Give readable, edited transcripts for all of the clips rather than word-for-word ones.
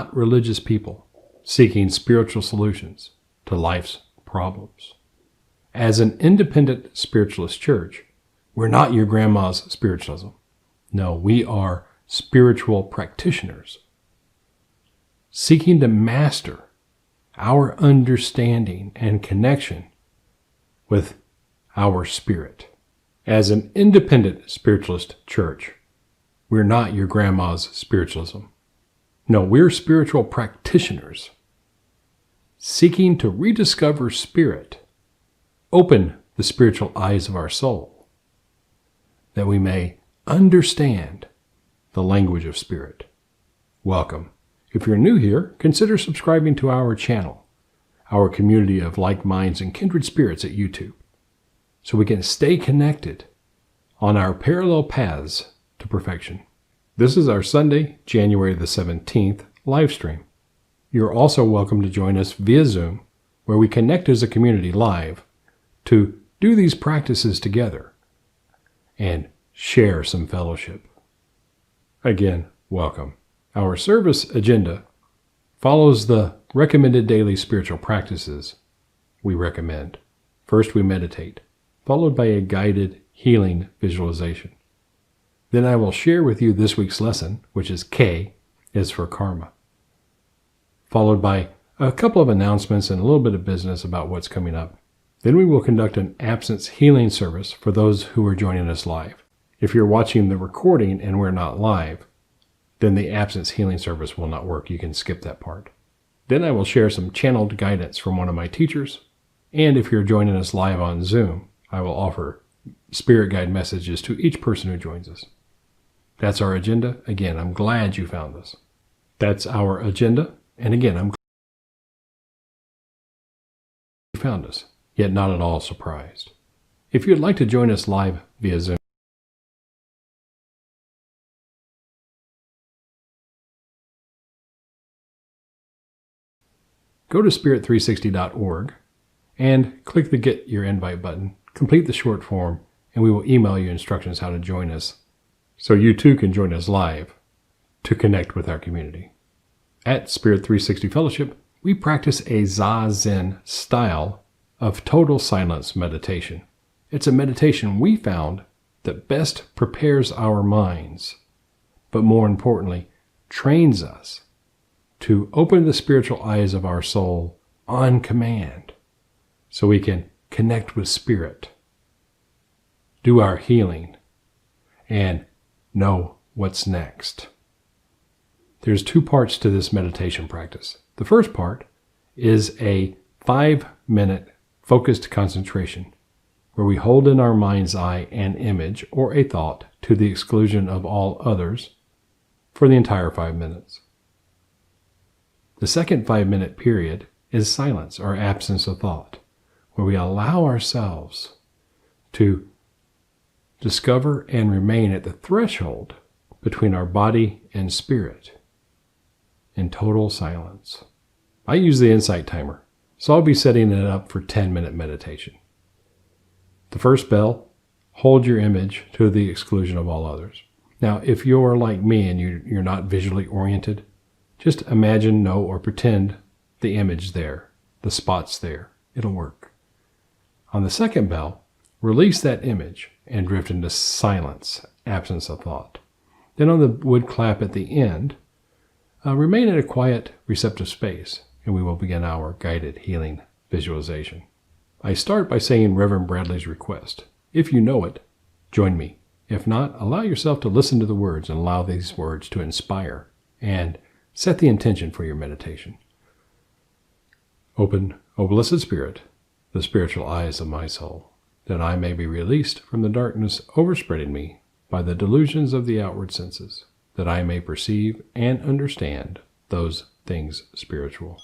not religious people seeking spiritual solutions to life's problems. As an independent spiritualist church, we're not your grandma's spiritualism. No, we are spiritual practitioners seeking to master our understanding and connection with our spirit. As an independent spiritualist church, we're not your grandma's spiritualism. No, we're spiritual practitioners seeking to rediscover spirit, open the spiritual eyes of our soul, that we may understand the language of spirit. Welcome. If you're new here, consider subscribing to our channel, our community of like minds and kindred spirits at YouTube, so we can stay connected on our parallel paths to perfection. This is our Sunday, January the 17th, live stream. You're also welcome to join us via Zoom, where we connect as a community live to do these practices together and share some fellowship. Again, welcome. Our service agenda follows the recommended daily spiritual practices we recommend. First, we meditate, followed by a guided healing visualization. Then I will share with you this week's lesson, which is K is for karma, followed by a couple of announcements and a little bit of business about what's coming up. Then we will conduct an absence healing service for those who are joining us live. If you're watching the recording and we're not live, then the absence healing service will not work. You can skip that part. Then I will share some channeled guidance from one of my teachers. And if you're joining us live on Zoom, I will offer spirit guide messages to each person who joins us. That's our agenda. Again, I'm glad you found us. That's our agenda. And again, I'm glad you found us, yet not at all surprised. If you'd like to join us live via Zoom, go to spirit360.org and click the Get Your Invite button, complete the short form, and we will email you instructions how to join us so you too can join us live to connect with our community. At Spirit360 Fellowship, we practice a Zazen style of total silence meditation. It's a meditation we found that best prepares our minds, but more importantly, trains us to open the spiritual eyes of our soul on command so we can connect with spirit, do our healing, and know what's next. There's two parts to this meditation practice. The first part is a 5-minute focused concentration where we hold in our mind's eye an image or a thought to the exclusion of all others for the entire 5 minutes. The second 5-minute period is silence or absence of thought, where we allow ourselves to discover and remain at the threshold between our body and spirit in total silence. I use the insight timer, so I'll be setting it up for 10-minute meditation. The first bell, hold your image to the exclusion of all others. Now, if you're like me and you're not visually oriented, just imagine, know, or pretend the image there, the spot's there. It'll work. On the second bell, release that image and drift into silence, absence of thought. Then on the wood clap at the end, remain in a quiet, receptive space, and we will begin our guided healing visualization. I start by saying Reverend Bradley's request. If you know it, join me. If not, allow yourself to listen to the words and allow these words to inspire and set the intention for your meditation. Open, O Blessed Spirit, the spiritual eyes of my soul, that I may be released from the darkness overspreading me by the delusions of the outward senses, that I may perceive and understand those things spiritual.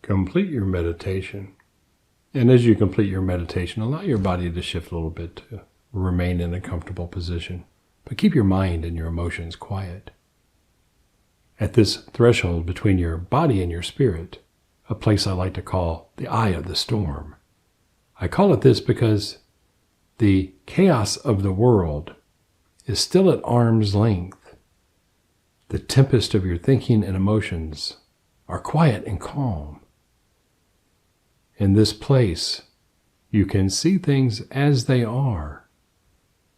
Complete your meditation. And as you complete your meditation, allow your body to shift a little bit to remain in a comfortable position. But keep your mind and your emotions quiet. At this threshold between your body and your spirit, a place I like to call the eye of the storm. I call it this because the chaos of the world is still at arm's length. The tempest of your thinking and emotions are quiet and calm. In this place, you can see things as they are,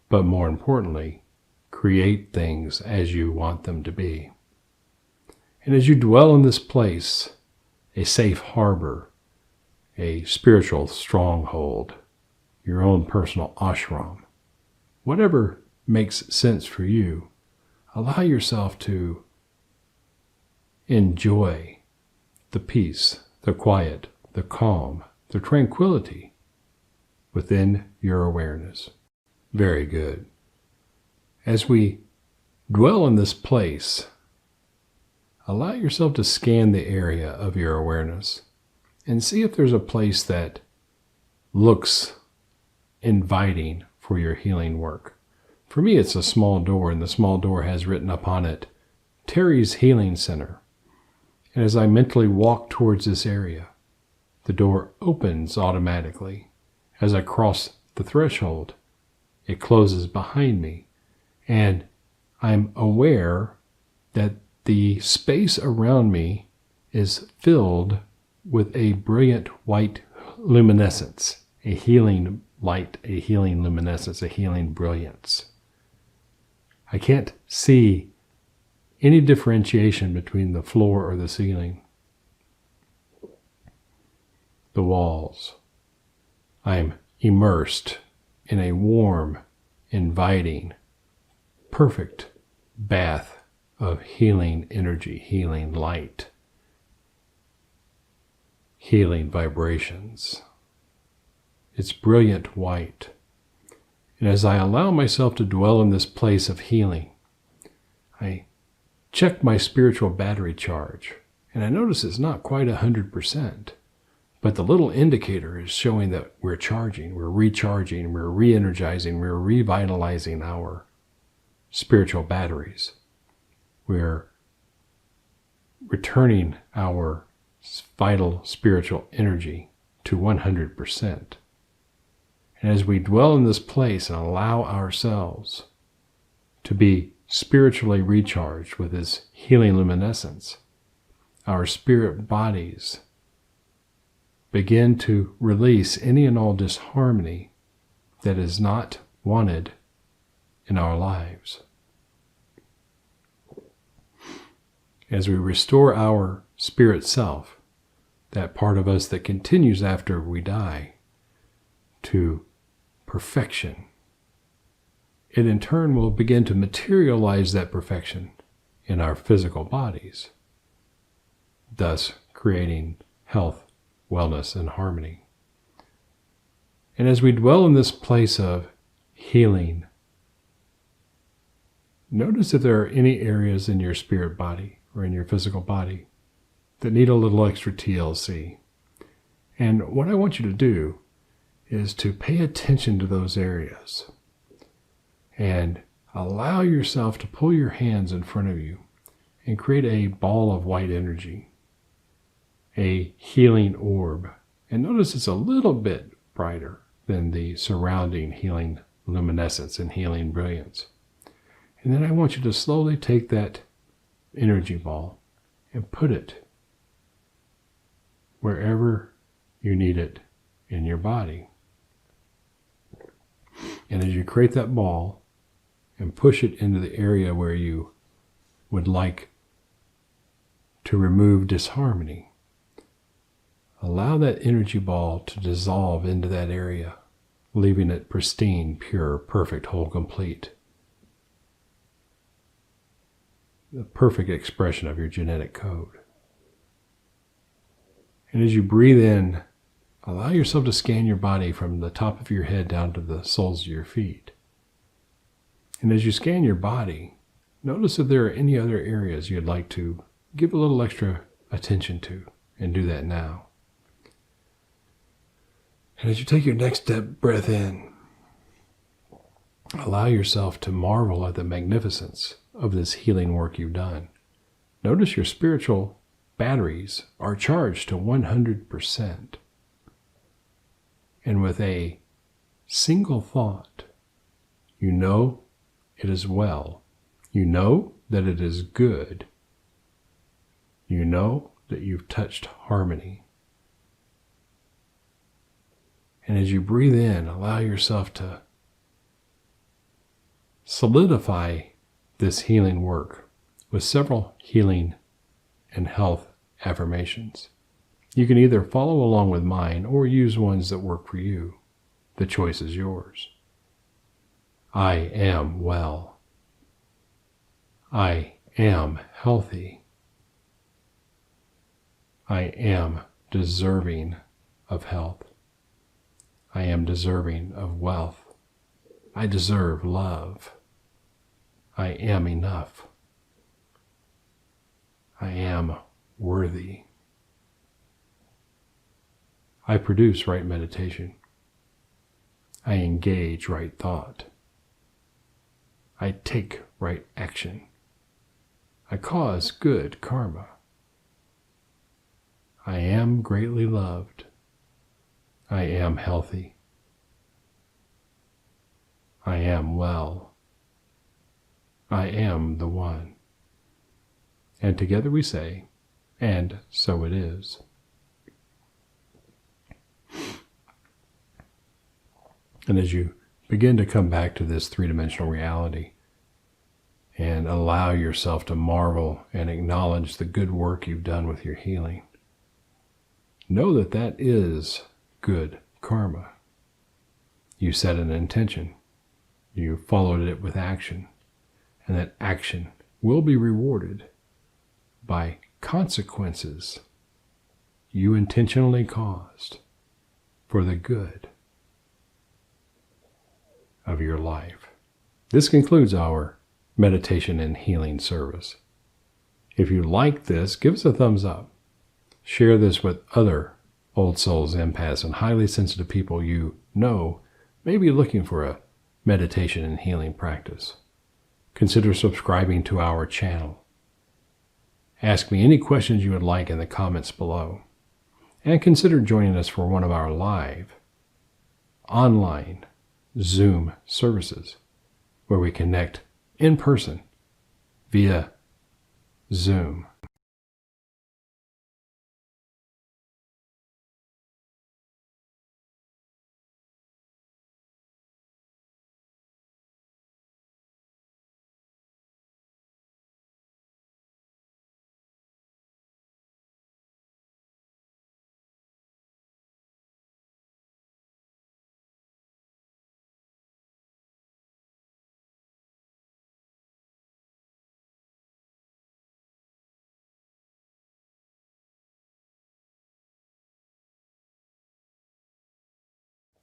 but more importantly, create things as you want them to be. And as you dwell in this place, a safe harbor, a spiritual stronghold, your own personal ashram, whatever makes sense for you, allow yourself to enjoy the peace, the quiet, the calm, the tranquility within your awareness. Very good. As we dwell in this place, allow yourself to scan the area of your awareness and see if there's a place that looks inviting for your healing work. For me, it's a small door, and the small door has written upon it, Terry's Healing Center. And as I mentally walk towards this area, the door opens automatically. As I cross the threshold, it closes behind me, and I'm aware that the space around me is filled with a brilliant white luminescence, a healing light, a healing luminescence, a healing brilliance. I can't see any differentiation between the floor or the ceiling, the walls. I am immersed in a warm, inviting, perfect bath of healing energy, healing light, healing vibrations. It's brilliant white. And as I allow myself to dwell in this place of healing, I check my spiritual battery charge, and I notice it's not quite 100%, but the little indicator is showing that we're charging, we're recharging, we're re-energizing, we're revitalizing our spiritual batteries. We're returning our vital spiritual energy to 100%. And as we dwell in this place and allow ourselves to be spiritually recharged with this healing luminescence, our spirit bodies begin to release any and all disharmony that is not wanted in our lives. As we restore our spirit self, that part of us that continues after we die, to perfection, it in turn will begin to materialize that perfection in our physical bodies, thus creating health, wellness, and harmony. And as we dwell in this place of healing, notice if there are any areas in your spirit body or in your physical body that need a little extra TLC. And what I want you to do is to pay attention to those areas and allow yourself to pull your hands in front of you and create a ball of white energy, a healing orb. And notice it's a little bit brighter than the surrounding healing luminescence and healing brilliance. And then I want you to slowly take that energy ball and put it wherever you need it in your body. And as you create that ball and push it into the area where you would like to remove disharmony, allow that energy ball to dissolve into that area, leaving it pristine, pure, perfect, whole, complete. The perfect expression of your genetic code. And as you breathe in, allow yourself to scan your body from the top of your head down to the soles of your feet. And as you scan your body, notice if there are any other areas you'd like to give a little extra attention to, and do that now. And as you take your next deep breath in, allow yourself to marvel at the magnificence of this healing work you've done. Notice your spiritual batteries are charged to 100%. And with a single thought, you know it is well. You know that it is good. You know that you've touched harmony. And as you breathe in, allow yourself to solidify this healing work with several healing and health affirmations. You can either follow along with mine or use ones that work for you. The choice is yours. I am well. I am healthy. I am deserving of health. I am deserving of wealth. I deserve love. I am enough. I am worthy. I produce right meditation. I engage right thought. I take right action. I cause good karma. I am greatly loved. I am healthy. I am well. I am the one. And together we say, and so it is. And as you begin to come back to this three-dimensional reality and allow yourself to marvel and acknowledge the good work you've done with your healing, know that that is good karma. You set an intention. You followed it with action. And that action will be rewarded by consequences you intentionally caused for the good of your life. This concludes our meditation and healing service. If you like this, give us a thumbs up. Share this with other old souls, empaths, and highly sensitive people you know may be looking for a meditation and healing practice. Consider subscribing to our channel. Ask me any questions you would like in the comments below. And consider joining us for one of our live, online Zoom services where we connect in person via Zoom.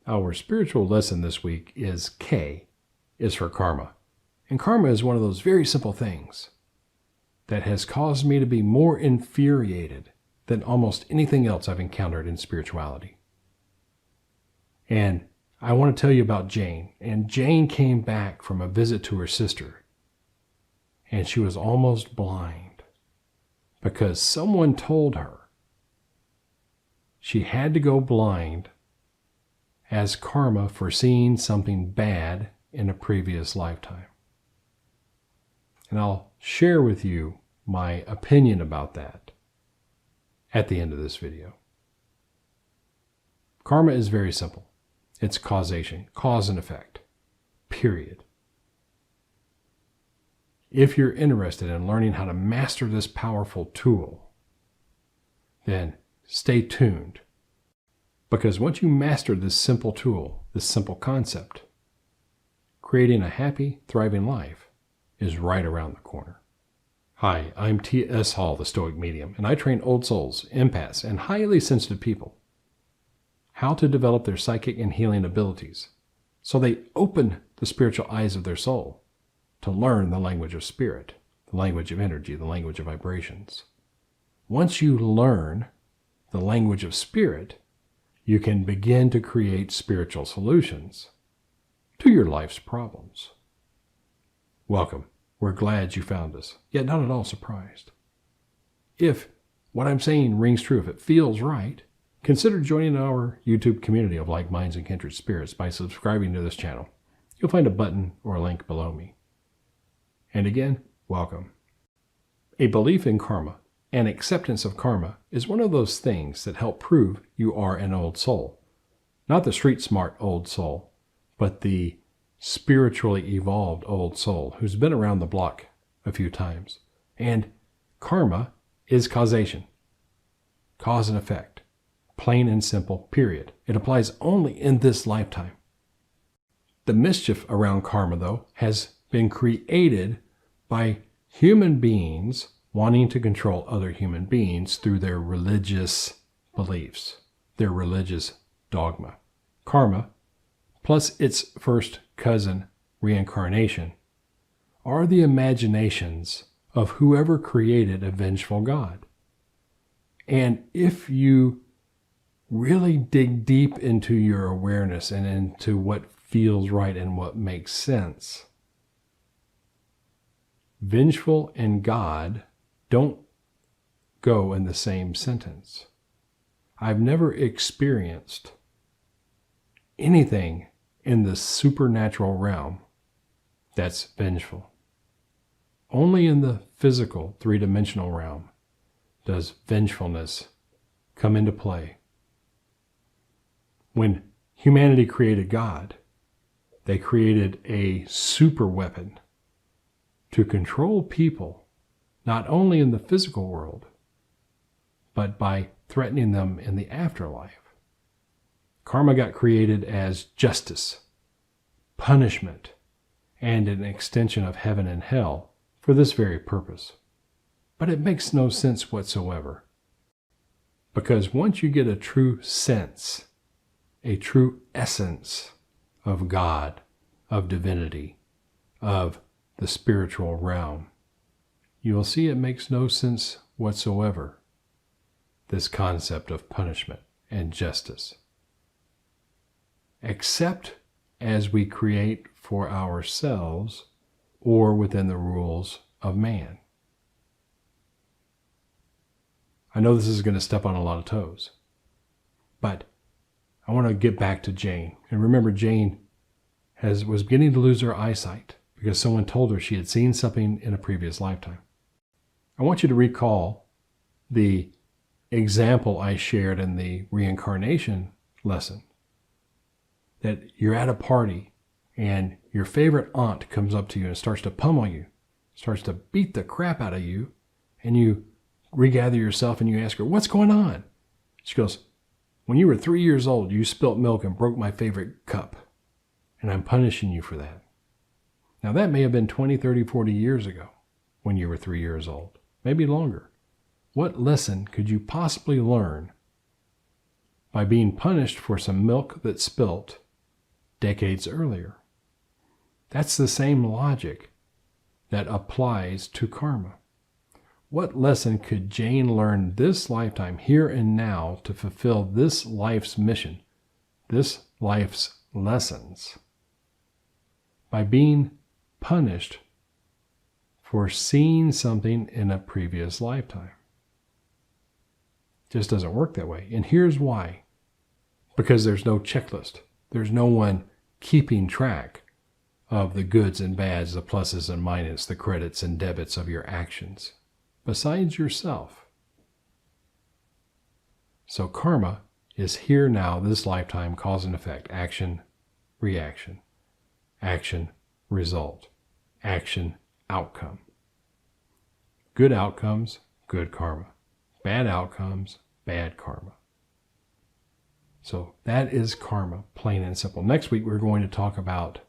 Our spiritual lesson this week is K is for karma. And karma is one of those very simple things that has caused me to be more infuriated than almost anything else I've encountered in spirituality. And I want to tell you about Jane. And Jane came back from a visit to her sister. And she was almost blind because someone told her she had to go blind as karma for seeing something bad in a previous lifetime. And I'll share with you my opinion about that at the end of this video. Karma is very simple. It's causation, cause and effect, period. If you're interested in learning how to master this powerful tool, then stay tuned. Because once you master this simple tool, this simple concept, creating a happy, thriving life is right around the corner. Hi, I'm T.S. Hall, the Stoic Medium, and I train old souls, empaths, and highly sensitive people how to develop their psychic and healing abilities so they open the spiritual eyes of their soul to learn the language of spirit, the language of energy, the language of vibrations. Once you learn the language of spirit, you can begin to create spiritual solutions to your life's problems. Welcome. We're glad you found us, yet not at all surprised. If what I'm saying rings true, if it feels right, consider joining our YouTube community of like minds and kindred spirits by subscribing to this channel. You'll find a button or a link below me. And again, welcome. A belief in karma and acceptance of karma is one of those things that help prove you are an old soul. Not the street smart old soul, but the spiritually evolved old soul who's been around the block a few times. And karma is causation. Cause and effect. Plain and simple, period. It applies only in this lifetime. The mischief around karma, though, has been created by human beings wanting to control other human beings through their religious beliefs, their religious dogma. Karma, plus its first cousin, reincarnation, are the imaginations of whoever created a vengeful God. And if you really dig deep into your awareness and into what feels right and what makes sense, vengeful and God don't go in the same sentence. I've never experienced anything in the supernatural realm that's vengeful. Only in the physical, three-dimensional realm does vengefulness come into play. When humanity created God, they created a super weapon to control people, not only in the physical world, but by threatening them in the afterlife. Karma got created as justice, punishment, and an extension of heaven and hell for this very purpose. But it makes no sense whatsoever. Because once you get a true sense, a true essence of God, of divinity, of the spiritual realm, you will see it makes no sense whatsoever, this concept of punishment and justice. Except as we create for ourselves or within the rules of man. I know this is going to step on a lot of toes, but I want to get back to Jane. And remember, Jane was beginning to lose her eyesight because someone told her she had seen something in a previous lifetime. I want you to recall the example I shared in the reincarnation lesson. That you're at a party and your favorite aunt comes up to you and starts to pummel you, starts to beat the crap out of you, and you regather yourself and you ask her, "What's going on?" She goes, "When you were 3 years old, you spilt milk and broke my favorite cup, and I'm punishing you for that." Now that may have been 20, 30, 40 years ago when you were 3 years old, maybe longer. What lesson could you possibly learn by being punished for some milk that spilt decades earlier? That's the same logic that applies to karma. What lesson could Jane learn this lifetime, here and now, to fulfill this life's mission, this life's lessons, by being punished for seeing something in a previous lifetime? It just doesn't work that way. And here's why. Because there's no checklist. There's no one keeping track of the goods and bads, the pluses and minuses, the credits and debits of your actions, besides yourself. So karma is here now, this lifetime, cause and effect, action, reaction, action, result, action, outcome. Good outcomes, good karma. Bad outcomes, bad karma. So that is karma, plain and simple. Next week, we're going to talk about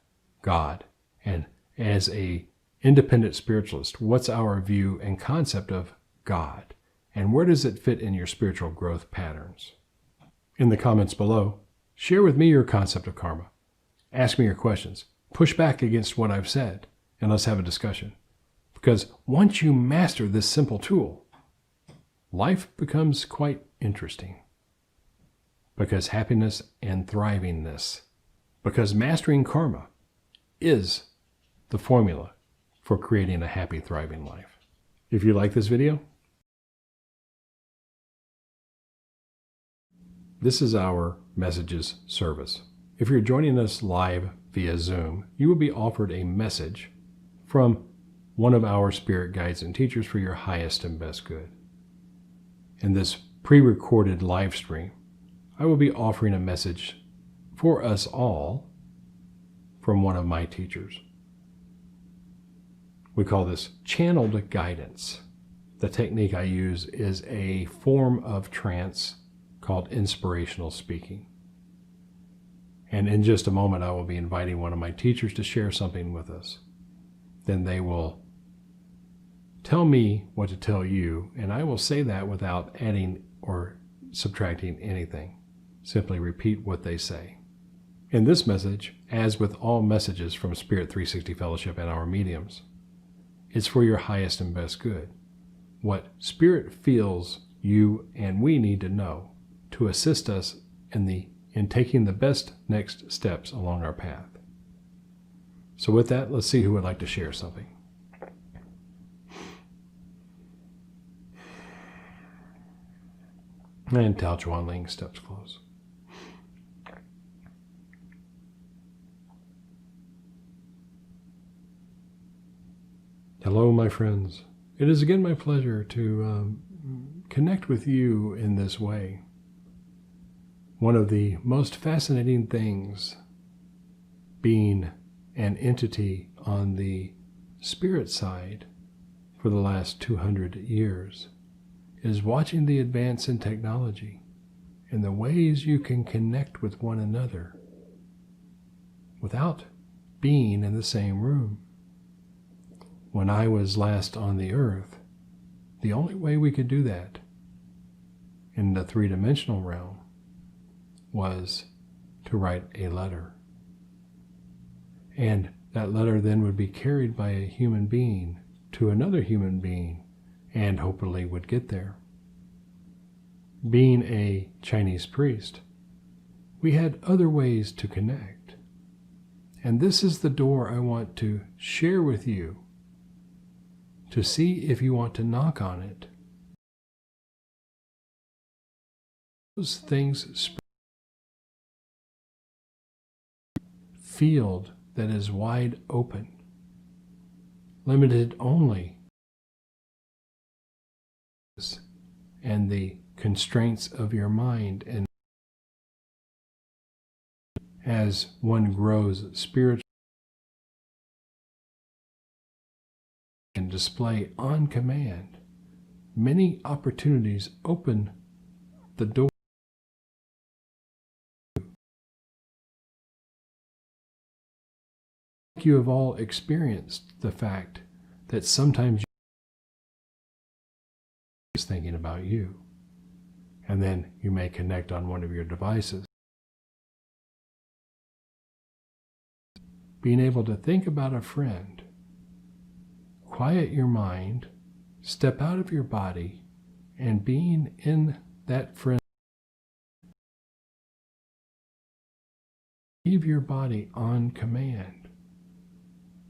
God. And as a independent spiritualist, what's our view and concept of God? And where does it fit in your spiritual growth patterns? In the comments below, share with me your concept of karma. Ask me your questions. Push back against what I've said, and let's have a discussion. Because once you master this simple tool, life becomes quite interesting. because happiness and thrivingness, because mastering karma is the formula for creating a happy, thriving life. If you like this video, this is our messages service. If you're joining us live via Zoom, you will be offered a message from one of our spirit guides and teachers for your highest and best good. In this pre-recorded live stream, I will be offering a message for us all from one of my teachers. We call this channeled guidance. The technique I use is a form of trance called inspirational speaking. And in just a moment, I will be inviting one of my teachers to share something with us. Then they will tell me what to tell you, and I will say that without adding or subtracting anything. Simply repeat what they say. In this message, as with all messages from Spirit360 Fellowship and our mediums, it's for your highest and best good. What Spirit feels you and we need to know to assist us in taking the best next steps along our path. So with that, let's see who would like to share something. And Tao Chuan Ling steps close. Hello, my friends. It is again my pleasure to connect with you in this way. One of the most fascinating things, being an entity on the spirit side for the last 200 years, is watching the advance in technology and the ways you can connect with one another without being in the same room. When I was last on the earth, the only way we could do that in the three-dimensional realm was to write a letter. And that letter then would be carried by a human being to another human being and hopefully would get there. Being a Chinese priest, we had other ways to connect. And this is the door I want to share with you to see if you want to knock on it. Those things, field that is wide open, limited only, and the constraints of your mind. And as one grows spiritually and display on command, many opportunities open the door. You have all experienced the fact that sometimes you is thinking about you, and then you may connect on one of your devices. Being able to think about a friend, quiet your mind, step out of your body, and being in that friend, leave your body on command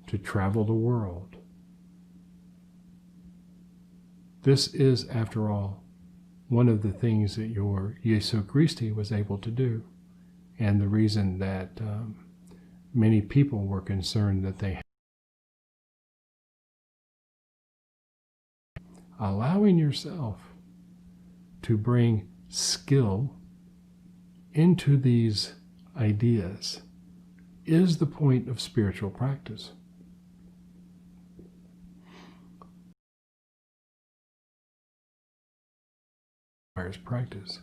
to travel the world. This is, after all, one of the things that your Jesu Christi was able to do, and the reason that many people were concerned that they allowing yourself to bring skill into these ideas is the point of spiritual practice. It requires practice.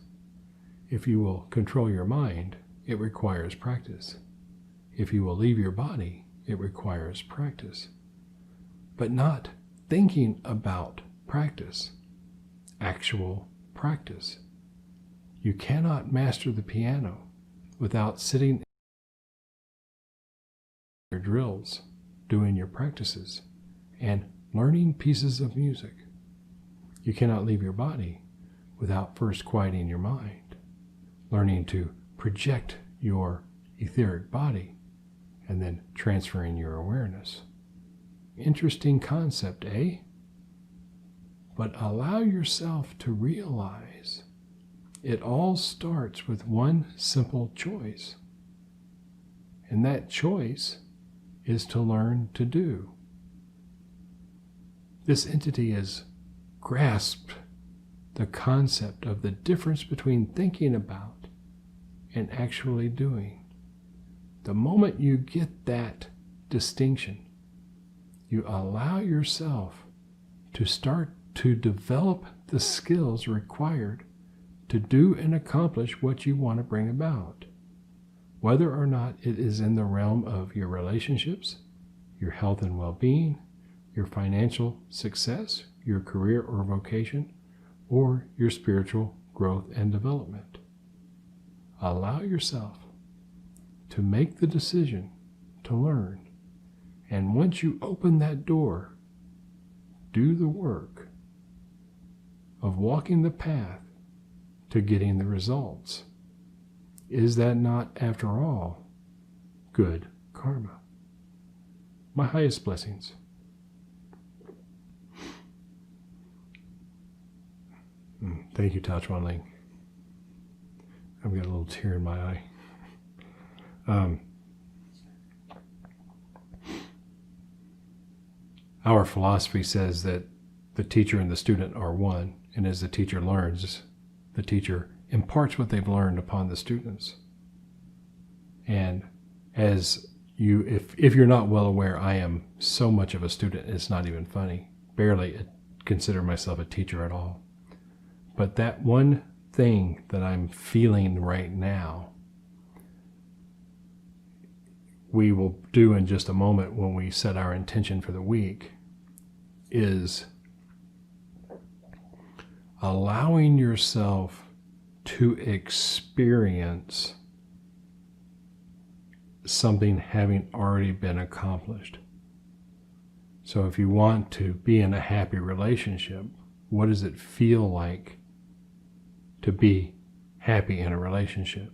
If you will control your mind, it requires practice. If you will leave your body, it requires practice. But not thinking about practice, actual practice. You cannot master the piano without sitting in your drills, doing your practices, and learning pieces of music. You cannot leave your body without first quieting your mind, learning to project your etheric body and then transferring your awareness. Interesting concept, eh? But allow yourself to realize it all starts with one simple choice. And that choice is to learn to do. This entity has grasped the concept of the difference between thinking about and actually doing. The moment you get that distinction, you allow yourself to start to develop the skills required to do and accomplish what you want to bring about, whether or not it is in the realm of your relationships, your health and well-being, your financial success, your career or vocation, or your spiritual growth and development. Allow yourself to make the decision to learn, and once you open that door, do the work of walking the path to getting the results. Is that not, after all, good karma? My highest blessings. Thank you, Chuan, Ling. I've got a little tear in my eye. Our philosophy says that the teacher and the student are one, and as the teacher learns, the teacher imparts what they've learned upon the students. And as you, if you're not well aware, I am so much of a student, it's not even funny. Barely consider myself a teacher at all. But that one thing that I'm feeling right now, we will do in just a moment when we set our intention for the week, is allowing yourself to experience something having already been accomplished. So if you want to be in a happy relationship, what does it feel like to be happy in a relationship?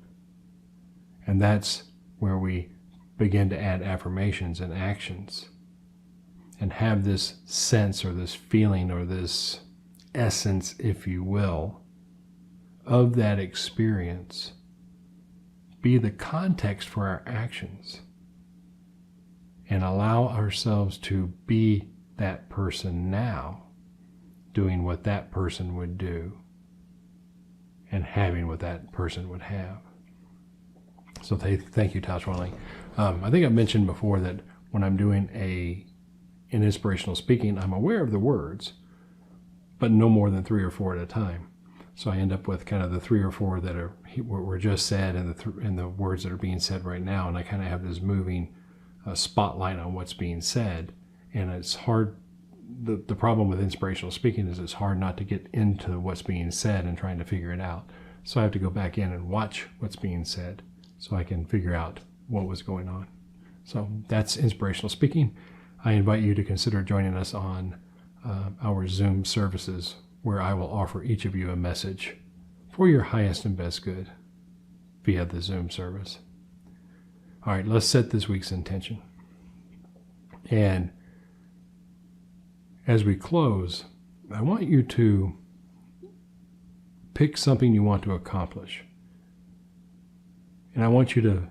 And that's where we begin to add affirmations and actions and have this sense or this feeling or this essence, if you will, of that experience be the context for our actions, and allow ourselves to be that person now, doing what that person would do and having what that person would have. So thank you, Chuan Ling. I think I've mentioned before that when I'm doing an inspirational speaking, I'm aware of the words, but no more than 3 or 4 at a time. So I end up with kind of the 3 or 4 that were just said, and the words that are being said right now, and I kind of have this moving spotlight on what's being said. And it's hard. The problem with inspirational speaking is it's hard not to get into what's being said and trying to figure it out. So I have to go back in and watch what's being said so I can figure out what was going on. So that's inspirational speaking. I invite you to consider joining us on our Zoom services, where I will offer each of you a message for your highest and best good via the Zoom service. All right, let's set this week's intention. And as we close, I want you to pick something you want to accomplish. And I want you to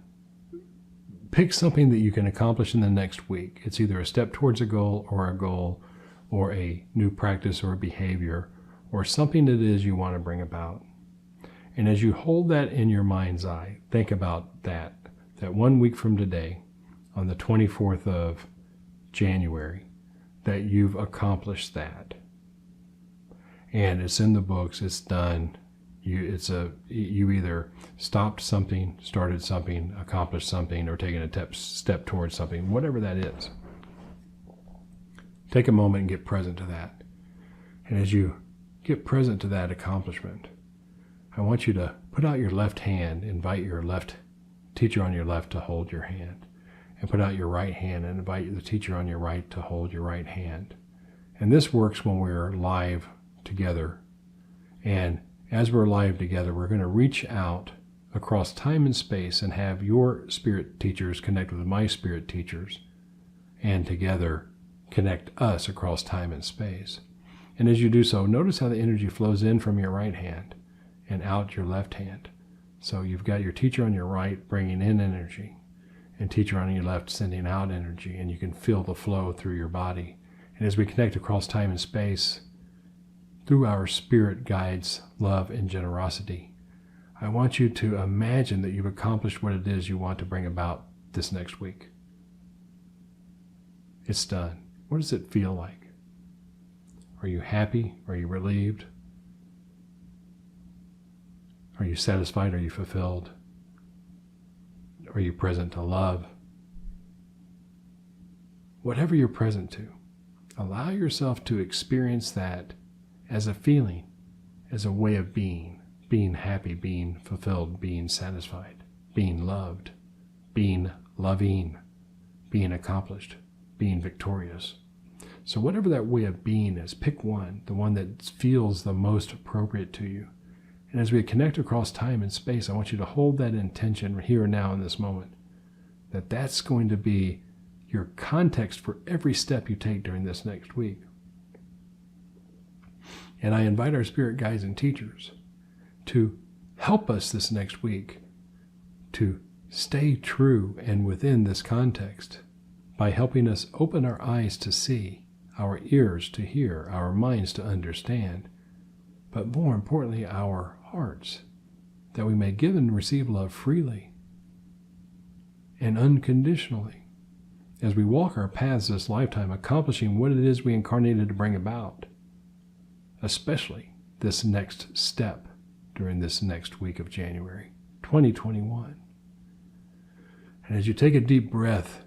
pick something that you can accomplish in the next week. It's either a step towards a goal or a new practice or a behavior or something that it is you want to bring about. And as you hold that in your mind's eye, think about that 1 week from today, on the 24th of January, that you've accomplished that. And it's in the books, it's done. You either stopped something, started something, accomplished something, or taken a step towards something, whatever that is. Take a moment and get present to that. And as you get present to that accomplishment, I want you to put out your left hand, invite your left teacher on your left to hold your hand, and put out your right hand and invite the teacher on your right to hold your right hand. And this works when we're live together. And as we're live together, we're going to reach out across time and space and have your spirit teachers connect with my spirit teachers, and together connect us across time and space. And as you do so, notice how the energy flows in from your right hand and out your left hand. So you've got your teacher on your right bringing in energy, and teacher on your left sending out energy, and you can feel the flow through your body. And as we connect across time and space through our spirit guides, love, and generosity, I want you to imagine that you've accomplished what it is you want to bring about this next week. It's done. What does it feel like? Are you happy? Are you relieved? Are you satisfied? Are you fulfilled? Are you present to love? Whatever you're present to, allow yourself to experience that as a feeling, as a way of being happy, being fulfilled, being satisfied, being loved, being loving, being accomplished, being victorious. So whatever that way of being is, pick one, the one that feels the most appropriate to you. And as we connect across time and space, I want you to hold that intention here and now in this moment, that that's going to be your context for every step you take during this next week. And I invite our spirit guides and teachers to help us this next week to stay true and within this context by helping us open our eyes to see, our ears to hear, our minds to understand, but more importantly, our hearts, that we may give and receive love freely and unconditionally as we walk our paths this lifetime, accomplishing what it is we incarnated to bring about, especially this next step during this next week of January 2021. And as you take a deep breath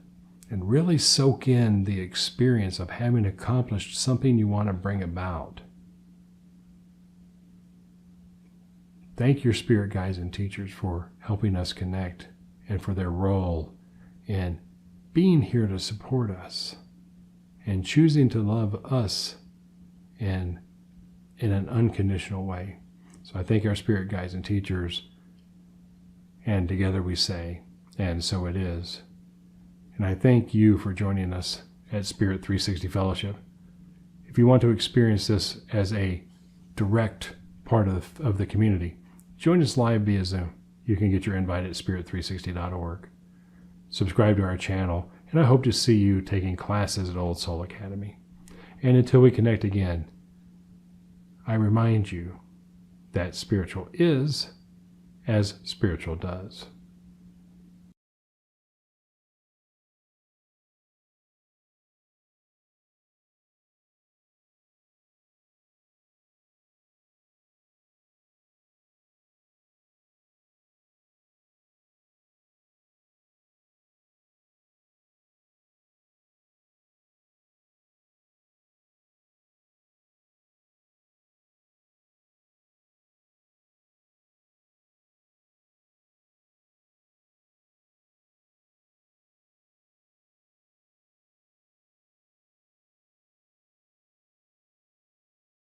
and really soak in the experience of having accomplished something you want to bring about, thank your spirit guides and teachers for helping us connect and for their role in being here to support us and choosing to love us in an unconditional way. So I thank our spirit guides and teachers, and together we say, and so it is. And I thank you for joining us at Spirit360 Fellowship. If you want to experience this as a direct part of the community, join us live via Zoom. You can get your invite at spirit360.org. Subscribe to our channel, and I hope to see you taking classes at Old Soul Academy. And until we connect again, I remind you that spiritual is as spiritual does.